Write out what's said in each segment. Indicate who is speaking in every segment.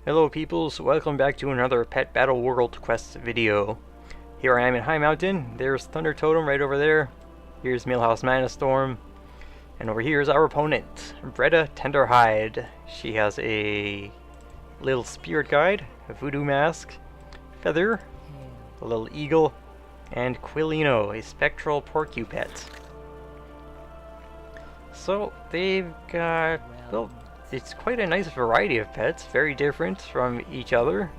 Speaker 1: Hello peoples, welcome back to another Pet Battle World Quest video. Here I am in High Mountain, there's Thunder Totem right over there, here's Millhouse Mana Storm, and over here is our opponent, Bredda Tenderhide. She has a little spirit guide, a voodoo mask, feather, a little eagle, and Quillino, a spectral porcupet. So they've got, well, it's quite a nice variety of pets, very different from each other.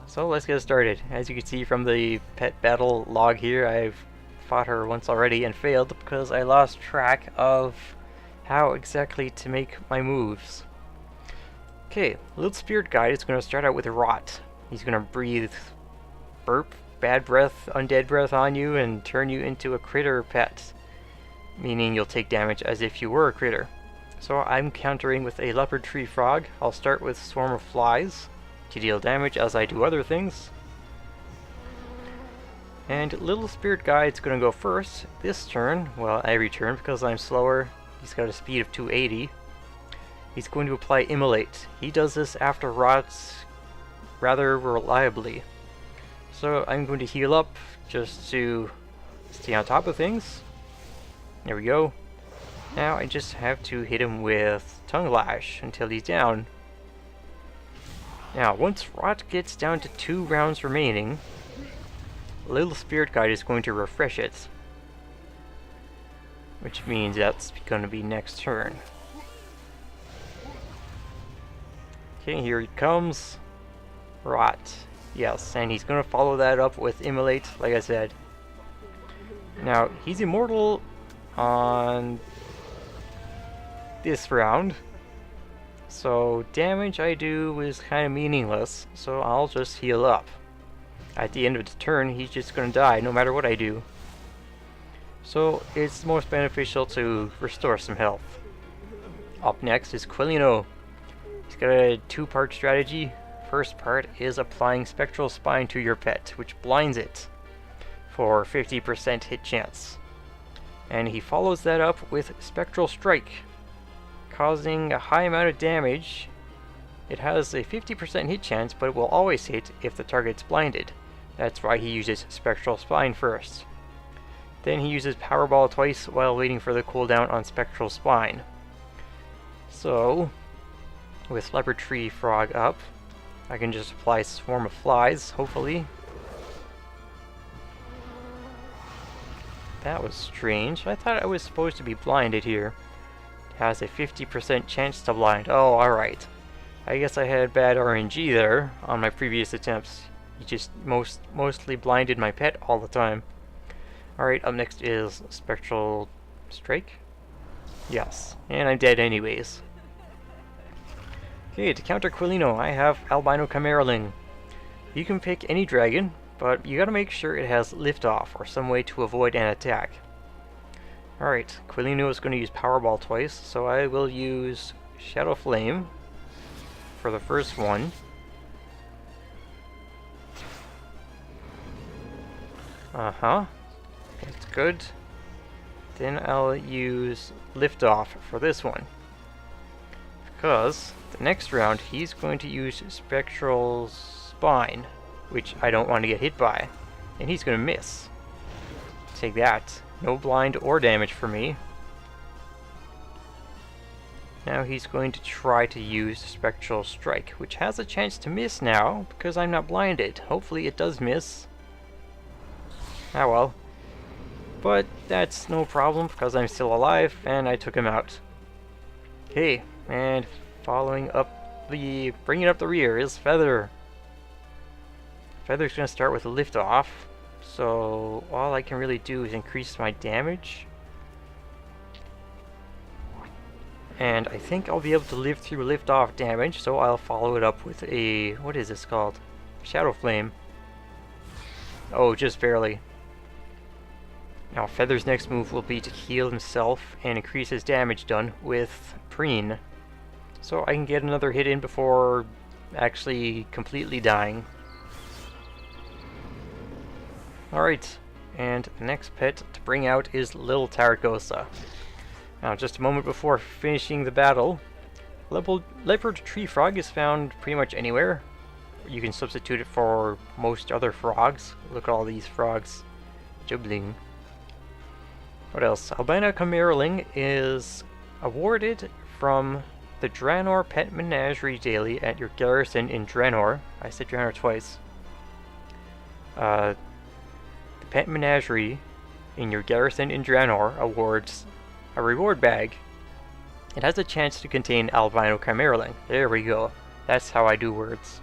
Speaker 1: So let's get started. As you can see from the pet battle log here, I've fought her once already and failed because I lost track of how exactly to make my moves. Okay, little spirit guide is going to start out with Rot. He's going to breathe burp, bad breath, undead breath on you and turn you into a critter pet, meaning you'll take damage as if you were a critter. So I'm countering with a leopard tree frog. I'll start with Swarm of Flies to deal damage as I do other things. And little spirit guide's gonna go first this turn. Well, every turn because I'm slower. He's got a speed of 280. He's going to apply Immolate. He does this after Rots rather reliably. So I'm going to heal up just to stay on top of things. There we go. Now I just have to hit him with Tongue Lash until he's down. Now once Rot gets down to 2 rounds remaining, Little Spirit Guide is going to refresh it. Which means that's going to be next turn. Okay, here he comes. Rot. Yes, and he's going to follow that up with Immolate, like I said. Now, he's immortal on this round, so damage I do is kind of meaningless, so I'll just heal up. At the end of the turn, he's just gonna die no matter what I do. So it's most beneficial to restore some health. Up next is Quillino. He's got a 2-part strategy. First part is applying Spectral Spine to your pet, which blinds it for 50% hit chance. And he follows that up with Spectral Strike, causing a high amount of damage. It has a 50% hit chance, but it will always hit if the target's blinded. That's why he uses Spectral Spine first. Then he uses Powerball twice while waiting for the cooldown on Spectral Spine. So, with Leopard Tree Frog up, I can just apply Swarm of Flies, hopefully. That was strange. I thought I was supposed to be blinded here. Has a 50% chance to blind. Oh, alright. I guess I had bad RNG there on my previous attempts. He just mostly blinded my pet all the time. Alright, up next is Spectral Strike. Yes, and I'm dead anyways. Okay, to counter Quillino, I have Albino Chimeraling. You can pick any dragon, but you gotta make sure it has liftoff or some way to avoid an attack. Alright, Quillino is going to use Powerball twice, so I will use Shadow Flame for the first one. That's good. Then I'll use Liftoff for this one. Because the next round he's going to use Spectral Spine, which I don't want to get hit by. And he's going to miss. Take that. No blind or damage for me. Now he's going to try to use Spectral Strike, which has a chance to miss now, because I'm not blinded. Hopefully it does miss. Ah well. But that's no problem, because I'm still alive, and I took him out. Okay, and bringing up the rear is Feather. Feather's going to start with Liftoff. So all I can really do is increase my damage. And I think I'll be able to live through Liftoff damage, so I'll follow it up with a, what is this called? Shadow Flame. Oh, just barely. Now Feather's next move will be to heal himself and increase his damage done with Preen. So I can get another hit in before actually completely dying. Alright, and the next pet to bring out is Little Taragosa. Now, just a moment before finishing the battle, Leopard tree frog is found pretty much anywhere. You can substitute it for most other frogs. Look at all these frogs jubbling. What else? Albino Camerling is awarded from the Draenor Pet Menagerie daily at your garrison in Draenor. I said Draenor twice. The Pet Menagerie in your garrison in Draenor awards a reward bag. It has a chance to contain Albino Camerling. There we go. That's how I do words.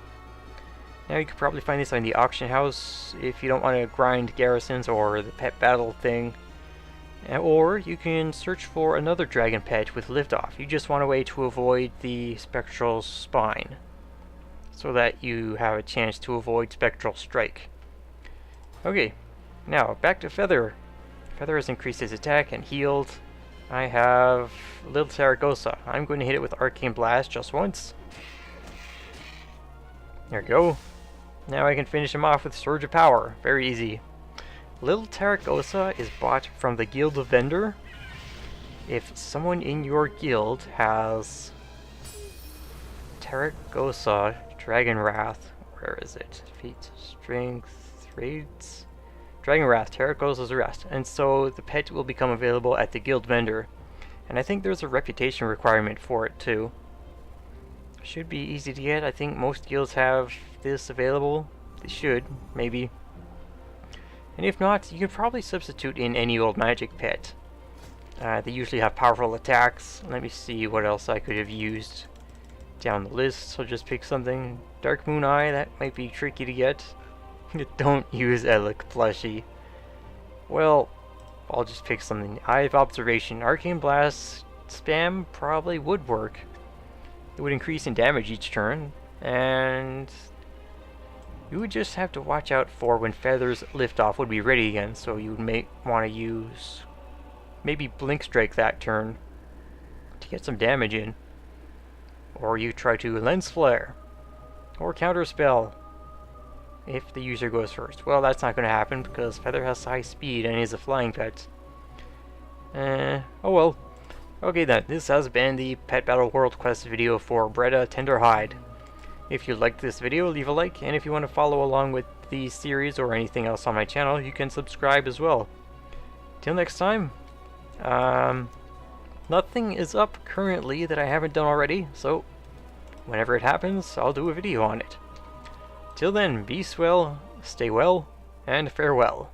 Speaker 1: Now you could probably find this on the auction house if you don't want to grind garrisons or the pet battle thing. Or you can search for another dragon pet with liftoff. You just want a way to avoid the spectral spine, so that you have a chance to avoid spectral strike. Okay, now back to Feather. Feather has increased his attack and healed. I have Little Saragossa. I'm going to hit it with Arcane Blast just once. There we go. Now I can finish him off with Surge of Power. Very easy. Little Taragosa is bought from the Guild of Vendor. If someone in your guild has Taragosa, Dragon Wrath, where is it? Feet, Strength, Raids, Dragon Wrath, Taragosa's Rest, and so the pet will become available at the Guild Vendor. And I think there's a reputation requirement for it too. Should be easy to get. I think most guilds have this available. They should, maybe. And if not, you can probably substitute in any old magic pet. They usually have powerful attacks. Let me see what else I could have used down the list. So just pick something. Dark Moon Eye, that might be tricky to get. Don't use Elec plushie. Well, I'll just pick something. Eye of Observation. Arcane Blast spam probably would work. It would increase in damage each turn, and you would just have to watch out for when Feather's liftoff would be ready again, so you may want to use maybe Blink Strike that turn to get some damage in. Or you try to Lens Flare, or Counterspell if the user goes first. Well, that's not going to happen because Feather has high speed and is a flying pet. Oh well. Okay then, this has been the Pet Battle World Quest video for Bredda Tenderhide. If you liked this video, leave a like, and if you want to follow along with the series or anything else on my channel, you can subscribe as well. Till next time, nothing is up currently that I haven't done already, so whenever it happens, I'll do a video on it. Till then, be swell, stay well, and farewell.